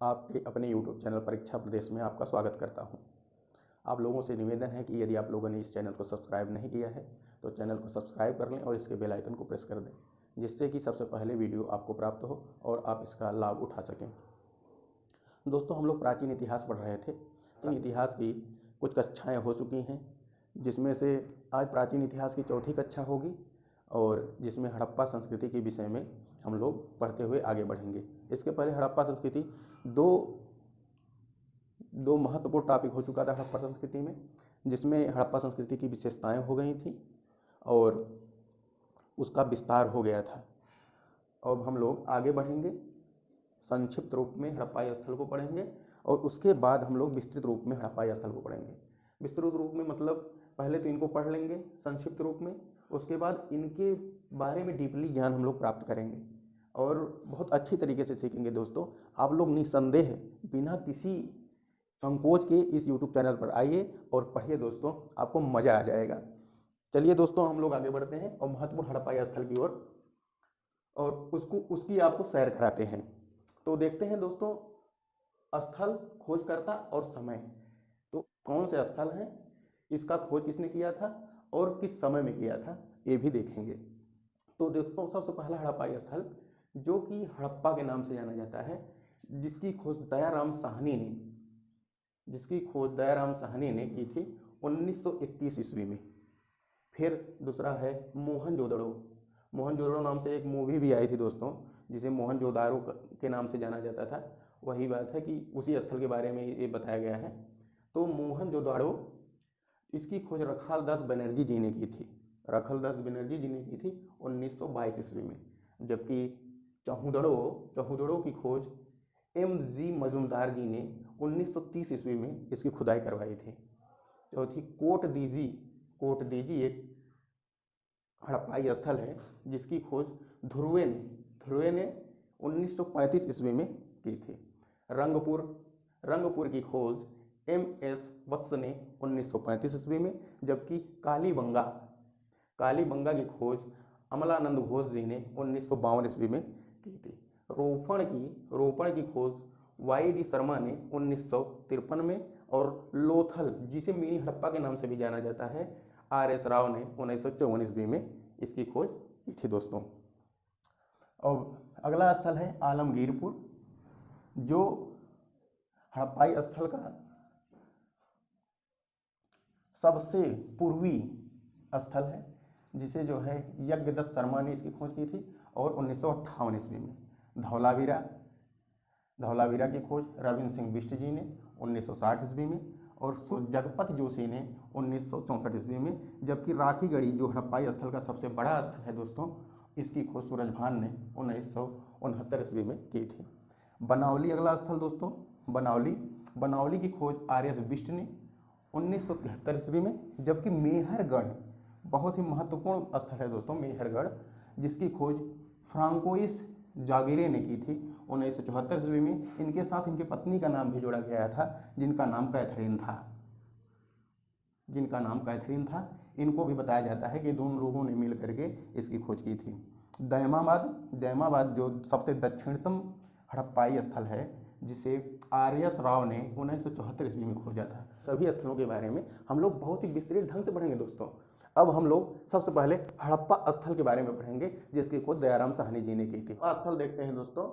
आपके अपने YouTube channel परीक्षा प्रदेश में आपका स्वागत करता हूं। आप लोगों से निवेदन है कि यदि आप लोगों ने इस चैनल को सब्सक्राइब नहीं किया है तो चैनल को सब्सक्राइब कर लें और इसके बेल आइकन को प्रेस कर दें, जिससे कि सबसे पहले वीडियो आपको प्राप्त हो और आप इसका लाभ उठा सकें। दोस्तों, हम लोग प्राचीन इतिहास पढ़ रहे थे। प्राचीन इतिहास की कुछ कक्षाएँ हो चुकी हैं, जिसमें से आज प्राचीन इतिहास की चौथी कक्षा होगी और जिसमें हड़प्पा संस्कृति के विषय में हम लोग पढ़ते हुए आगे बढ़ेंगे। इसके पहले हड़प्पा संस्कृति दो महत्वपूर्ण टॉपिक हो चुका था हड़प्पा संस्कृति में, जिसमें हड़प्पा संस्कृति की विशेषताएं हो गई थी और उसका विस्तार हो गया था। अब हम लोग आगे बढ़ेंगे, संक्षिप्त रूप में हड़प्पा स्थल को पढ़ेंगे और उसके बाद हम लोग विस्तृत रूप में हड़प्पा स्थल को पढ़ेंगे। विस्तृत रूप में मतलब पहले तो इनको पढ़ लेंगे संक्षिप्त रूप में, उसके बाद इनके बारे में डीपली ज्ञान हम लोग प्राप्त करेंगे और बहुत अच्छी तरीके से सीखेंगे। दोस्तों, आप लोग निसंदेह बिना किसी संकोच के इस YouTube चैनल पर आइए और पढ़िए दोस्तों, आपको मज़ा आ जाएगा। चलिए दोस्तों, हम लोग आगे बढ़ते हैं और महत्वपूर्ण हड़प्पा स्थल की ओर और उसकी आपको सैर कराते हैं। तो देखते हैं दोस्तों, स्थल, खोजकर्ता और समय। तो कौन से स्थल हैं, इसका खोज किसने किया था और किस समय में किया था, ये भी देखेंगे। तो दोस्तों, सबसे पहला हड़प्पा स्थल जो कि हड़प्पा के नाम से जाना जाता है, जिसकी खोज दयाराम साहनी ने की थी 1921 ईस्वी में। फिर दूसरा है मोहनजोदड़ो नाम से एक मूवी भी आई थी दोस्तों, जिसे मोहनजोदारो के नाम से जाना जाता था। वही बात है कि उसी स्थल के बारे में ये बताया गया है। तो मोहनजोदाड़ो, इसकी खोज रखालदास बनर्जी जी ने की थी 1922 ईस्वी में, जबकि चहुदड़ो की खोज MG मजुमदार जी ने 1930 ईस्वी में इसकी खुदाई करवाई थी। चौथी कोटदीजी एक हड़प्पाई स्थल है जिसकी खोज ध्रुवे ने 1935 ईस्वी में की थी। रंगपुर की खोज MS वत्स ने 1935 ईस्वी में, जबकि कालीबंगा की खोज अमलानंद घोष जी ने 1952 ईस्वी में की थी। रोपण की खोज YD शर्मा ने 1953 में और लोथल, जिसे मिनी हड़प्पा के नाम से भी जाना जाता है, RS राव ने 1954 ईस्वी में इसकी खोज की थी दोस्तों। और अगला स्थल है आलमगीरपुर, जो हड़प्पाई स्थल का सबसे पूर्वी स्थल है, जिसे जो है यज्ञदत्त शर्मा ने इसकी खोज की थी और 1958 ईस्वी में। धौलावीरा की खोज रविंद्र सिंह बिष्ट जी ने 1960 ईस्वी में और जगपत जोशी ने 1964 ईस्वी में, जबकि राखीगढ़ी जो हड़प्पाई स्थल का सबसे बड़ा स्थल है दोस्तों, इसकी खोज सूरजभान ने 1969 ईस्वी में की थी। बनावली अगला स्थल दोस्तों, बनावली की खोज RS बिष्ट ने 1973 ईस्वी में, जबकि मेहरगढ़ बहुत ही महत्वपूर्ण स्थल है दोस्तों, मेहरगढ़, जिसकी खोज फ्रांकोइस जागीरे ने की थी 1974 ईस्वी में। इनके साथ इनकी पत्नी का नाम भी जोड़ा गया था, जिनका नाम कैथरीन था। इनको भी बताया जाता है कि दोनों लोगों ने मिल करके इसकी खोज की थी। दैमाबाद जो सबसे दक्षिणतम हड़प्पाई स्थल है, जिसे RS राव ने 1974 ईस्वी में खोजा था। सभी स्थलों के बारे में हम लोग बहुत ही विस्तृत ढंग से पढ़ेंगे दोस्तों। अब हम लोग सबसे पहले हड़प्पा स्थल के बारे में पढ़ेंगे, जिसकी खोज दयाराम साहनी जी ने की थी। स्थल देखते हैं दोस्तों,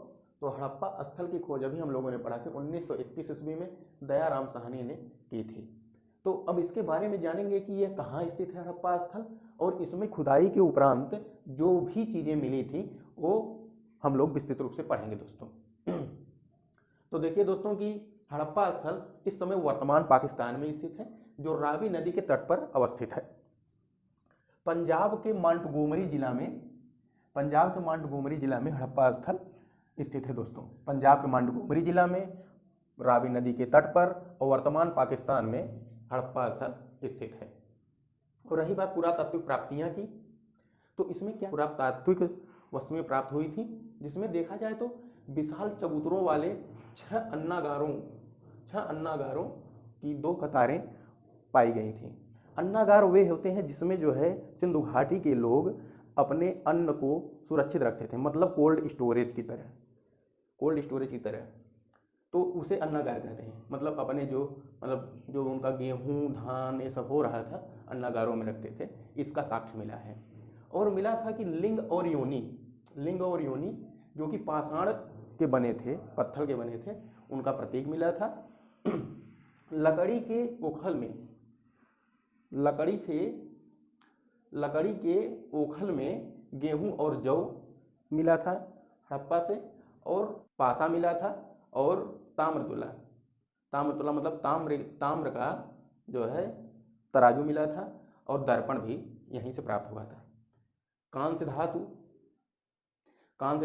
तो हड़प्पा स्थल की खोज अभी हम लोगों ने पढ़ा कि 1921 ईस्वी में दयाराम साहनी ने की थी। तो अब इसके बारे में जानेंगे कि यह कहाँ स्थित है हड़प्पा स्थल, और इसमें खुदाई के उपरांत जो भी चीज़ें मिली थी वो हम लोग विस्तृत रूप से पढ़ेंगे दोस्तों। तो देखिए दोस्तों कि हड़प्पा स्थल इस समय वर्तमान पाकिस्तान में स्थित है, जो रावी नदी के तट पर अवस्थित है। पंजाब के मोंटगोमरी जिला में हड़प्पा स्थल स्थित है दोस्तों। पंजाब के मोंटगोमरी जिला में रावी नदी के तट पर और वर्तमान पाकिस्तान में हड़प्पा स्थल स्थित है। और रही बात पुरातात्विक प्राप्तियां की, तो इसमें क्या पुरातात्विक वस्तुएं प्राप्त हुई थी, जिसमें देखा जाए तो विशाल चबूतरों वाले 6 अन्नागारों की 2 कतारें पाई गई थी। अन्नागार वे होते हैं जिसमें जो है सिंधु घाटी के लोग अपने अन्न को सुरक्षित रखते थे, मतलब कोल्ड स्टोरेज की तरह। तो उसे अन्नागार कहते हैं। मतलब अपने जो उनका गेहूँ धान ये सब हो रहा था अन्नागारों में रखते थे, इसका साक्ष्य मिला है। और मिला था कि लिंग और योनि जो कि पाषाण के बने थे, पत्थर के बने थे, उनका प्रतीक मिला था। लकड़ी के ओखल में गेहूं और जौ मिला था हड़प्पा से, और पासा मिला था, और ताम्रतुला मतलब ताम्र का जो है तराजू मिला था, और दर्पण भी यहीं से प्राप्त हुआ था। कांस्य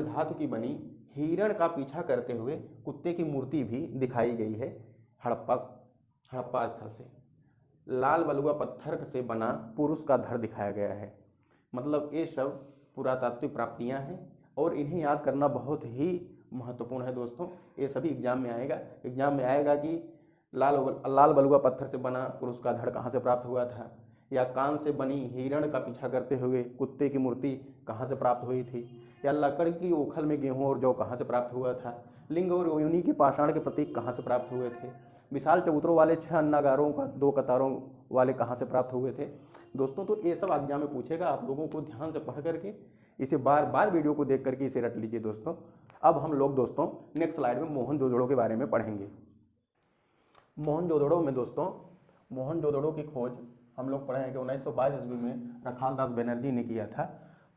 धातु की बनी हिरण का पीछा करते हुए कुत्ते की मूर्ति भी दिखाई गई है हड़प्पा स्थल से। लाल बलुआ पत्थर से बना पुरुष का धड़ दिखाया गया है। मतलब ये सब पुरातात्विक प्राप्तियां हैं और इन्हें याद करना बहुत ही महत्वपूर्ण है दोस्तों। ये सभी एग्जाम में आएगा कि लाल बलुआ पत्थर से बना पुरुष का धड़ कहाँ से प्राप्त हुआ था, या कान से बनी हिरण का पीछा करते हुए कुत्ते की मूर्ति कहाँ से प्राप्त हुई थी, या लकड़ी की ओखल में गेहूं और जौ कहाँ से प्राप्त हुआ था, लिंग और योनि के पाषाण के प्रतीक कहाँ से प्राप्त हुए थे, विशाल चबूतरों वाले 6 अन्नागारों का 2 कतारों वाले कहाँ से प्राप्त हुए थे। दोस्तों तो ये सब एग्जाम में पूछेगा, आप लोगों को ध्यान से पढ़ करके इसे बार बार वीडियो को देख करके इसे रट लीजिए दोस्तों। अब हम लोग दोस्तों नेक्स्ट स्लाइड में मोहनजोदड़ो के बारे में पढ़ेंगे। मोहनजोदड़ो में दोस्तों, मोहनजोदड़ो की खोज हम लोग पढ़े हैं कि 1922 ईस्वी में रखाल दास बनर्जी ने किया था।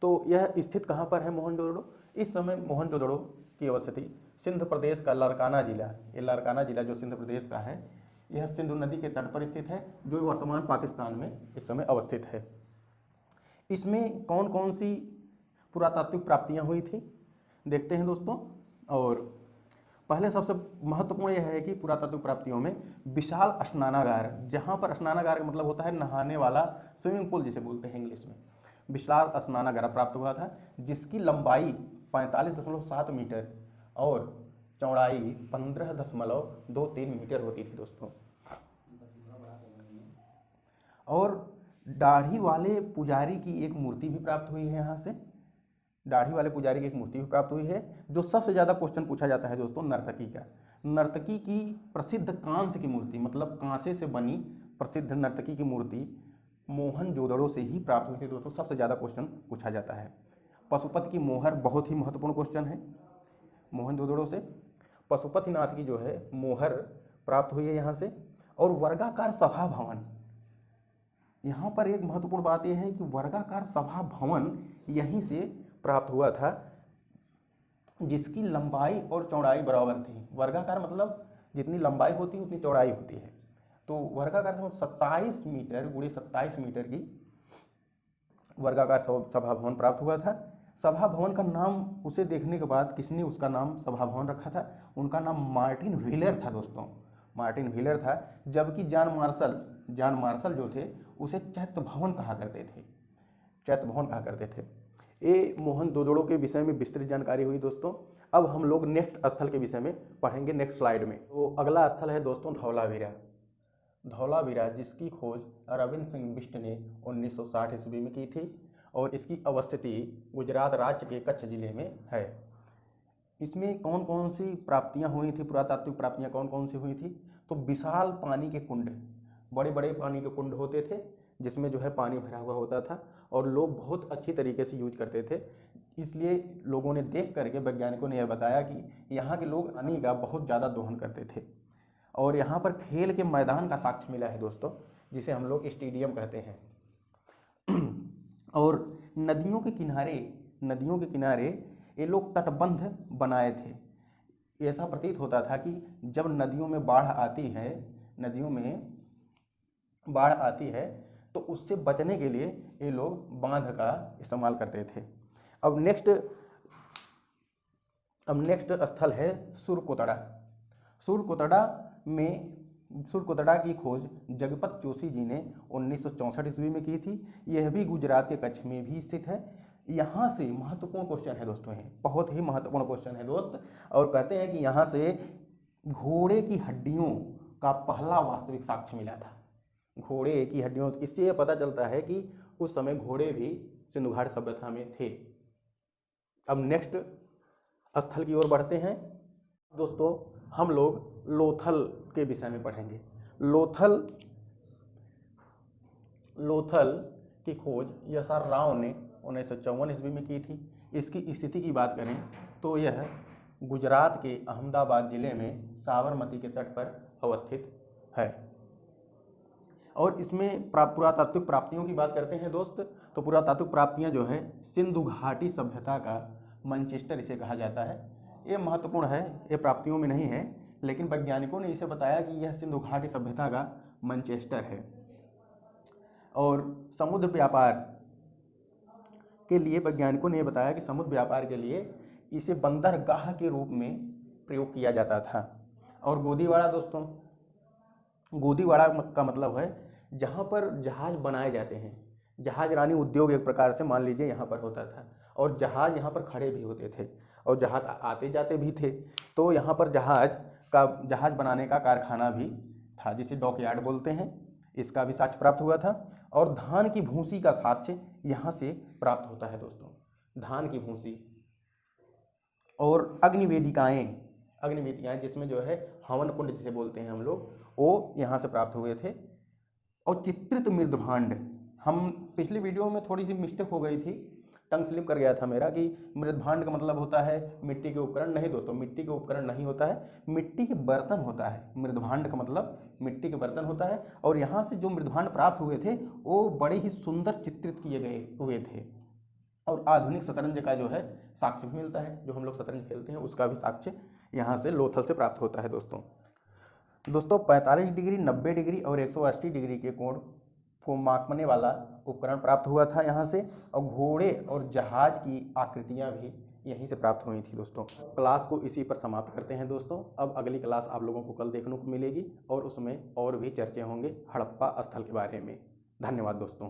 तो यह स्थित कहाँ पर है मोहनजोदड़ो? इस समय मोहनजोदड़ो की अवस्थिति सिंध प्रदेश का लारकाना जिला, ये लारकाना जिला जो सिंध प्रदेश का है, यह सिंधु नदी के तट पर स्थित है, जो वर्तमान पाकिस्तान में इस समय अवस्थित है। इसमें कौन कौन सी पुरातात्विक प्राप्तियां हुई थी देखते हैं दोस्तों। और पहले सबसे महत्वपूर्ण यह है कि पुरातात्विक प्राप्तियों में विशाल स्नानागार, जहाँ पर स्नानागार का मतलब होता है नहाने वाला, स्विमिंग पूल जिसे बोलते हैं इंग्लिश में, विशाल स्नानागार प्राप्त हुआ था, जिसकी लंबाई 45.7 मीटर और चौड़ाई 15.23 मीटर होती थी दोस्तों। और दाढ़ी वाले पुजारी की एक मूर्ति भी प्राप्त हुई है यहाँ से, दाढ़ी वाले पुजारी की एक मूर्ति भी प्राप्त हुई है। जो सबसे ज़्यादा क्वेश्चन पूछा जाता है दोस्तों नर्तकी का, नर्तकी की प्रसिद्ध कांस्य की मूर्ति, मतलब कांसे से बनी प्रसिद्ध नर्तकी की मूर्ति मोहनजोदड़ो से ही प्राप्त हुई थी दोस्तों, सबसे ज़्यादा क्वेश्चन पूछा जाता है। पशुपति की मोहर बहुत ही महत्वपूर्ण क्वेश्चन है मोहनजोदड़ो से। पशुपतिनाथ की जो है मोहर प्राप्त हुई है यहाँ से। और वर्गाकार सभा भवन, यहाँ पर एक महत्वपूर्ण बात यह है कि वर्गाकार सभा भवन यहीं से प्राप्त हुआ था, जिसकी लंबाई और चौड़ाई बराबर थी। वर्गाकार मतलब जितनी लंबाई होती है उतनी चौड़ाई होती है, तो वर्गाकार 27 मीटर गुणे 27 मीटर की वर्गाकार सभा भवन प्राप्त हुआ था। सभा भवन का नाम उसे देखने के बाद किसने उसका नाम सभा भवन रखा था? उनका नाम मार्टिन व्हीलर था दोस्तों, मार्टिन व्हीलर था। जबकि जॉन मार्शल जो थे उसे चैत्य भवन कहा करते थे। ये मोहनजोदड़ो के विषय में विस्तृत जानकारी हुई दोस्तों। अब हम लोग नेक्स्ट स्थल के विषय में पढ़ेंगे नेक्स्ट स्लाइड में। तो अगला स्थल है दोस्तों धौलावीरा, जिसकी खोज अरविंद सिंह बिष्ट ने 1960 ईस्वी में की थी, और इसकी अवस्थिति गुजरात राज्य के कच्छ जिले में है। इसमें कौन कौन सी प्राप्तियां हुई थी, पुरातात्विक प्राप्तियां कौन कौन सी हुई थी? तो विशाल पानी के कुंड, बड़े बड़े पानी के कुंड होते थे, जिसमें जो है पानी भरा हुआ होता था, और लोग बहुत अच्छी तरीके से यूज करते थे। इसलिए लोगों ने देख करके, वैज्ञानिकों ने यह बताया कि यहाँ के लोग पानी का बहुत ज़्यादा दोहन करते थे। और यहाँ पर खेल के मैदान का साक्ष्य मिला है दोस्तों, जिसे हम लोग स्टेडियम कहते हैं। और नदियों के किनारे ये लोग तटबंध बनाए थे। ऐसा प्रतीत होता था कि जब नदियों में बाढ़ आती है तो उससे बचने के लिए ये लोग बांध का इस्तेमाल करते थे। अब नेक्स्ट स्थल है सुरकोतड़ा की खोज जगपत जोशी जी ने 1964 ईस्वी में की थी। यह भी गुजरात के कच्छ में भी स्थित है। यहाँ से महत्वपूर्ण क्वेश्चन है दोस्तों, ये बहुत ही महत्वपूर्ण क्वेश्चन है दोस्त। और कहते हैं कि यहाँ से घोड़े की हड्डियों का पहला वास्तविक साक्ष्य मिला था। घोड़े की हड्डियों, इससे यह पता चलता है कि उस समय घोड़े भी सिंधु घाटी सभ्यता में थे। अब नेक्स्ट स्थल की ओर बढ़ते हैं दोस्तों। हम लोग लोथल के विषय में पढ़ेंगे। लोथल की खोज SR राव ने 1954 ईस्वी में की थी। इसकी स्थिति की बात करें तो यह गुजरात के अहमदाबाद जिले में साबरमती के तट पर अवस्थित है। और इसमें पुरातात्विक प्राप्तियों की बात करते हैं दोस्त, तो पुरातात्विक प्राप्तियां जो है सिंधु घाटी सभ्यता का मैनचेस्टर इसे कहा जाता है। ये महत्वपूर्ण है, ये प्राप्तियों में नहीं है, लेकिन वैज्ञानिकों ने इसे बताया कि यह सिंधु घाटी सभ्यता का मैनचेस्टर है। और समुद्र व्यापार के लिए वैज्ञानिकों ने बताया कि समुद्र व्यापार के लिए इसे बंदरगाह के रूप में प्रयोग किया जाता था। और गोदीवाड़ा दोस्तों, गोदीवाड़ा का मतलब है जहाँ पर जहाज बनाए जाते हैं। जहाज रानी उद्योग एक प्रकार से मान लीजिए यहाँ पर होता था, और जहाज यहाँ पर खड़े भी होते थे और जहाज आते जाते भी थे। तो यहाँ पर जहाज बनाने का कारखाना भी था, जिसे डॉकयार्ड बोलते हैं। इसका भी साक्ष्य प्राप्त हुआ था। और धान की भूसी का साक्ष्य यहाँ से प्राप्त होता है दोस्तों, धान की भूसी। और अग्निवेदिकाएं जिसमें जो है हवन कुंड जिसे बोलते हैं हम लोग, वो यहाँ से प्राप्त हुए थे। और चित्रित मृदभांड, हम पिछली वीडियो में थोड़ी सी मिस्टेक हो गई थी, टंग स्लिप कर गया था मेरा कि मृदभांड का मतलब होता है मिट्टी के उपकरण। नहीं दोस्तों, मिट्टी के उपकरण नहीं होता है, मिट्टी के बर्तन होता है। मृदभांड का मतलब मिट्टी के बर्तन होता है। और यहाँ से जो मृदभांड प्राप्त हुए थे वो बड़े ही सुंदर चित्रित किए गए हुए थे। और आधुनिक शतरंज का जो है साक्ष्य भी मिलता है, जो हम लोग शतरंज खेलते हैं उसका भी साक्ष्य यहाँ से लोथल से प्राप्त होता है दोस्तों। 45 डिग्री, 90 डिग्री और 180 डिग्री के कोण को मापने वाला उपकरण प्राप्त हुआ था यहाँ से। और घोड़े और जहाज की आकृतियाँ भी यहीं से प्राप्त हुई थी दोस्तों। क्लास को इसी पर समाप्त करते हैं दोस्तों। अब अगली क्लास आप लोगों को कल देखने को मिलेगी और उसमें और भी चर्चे होंगे हड़प्पा स्थल के बारे में। धन्यवाद दोस्तों।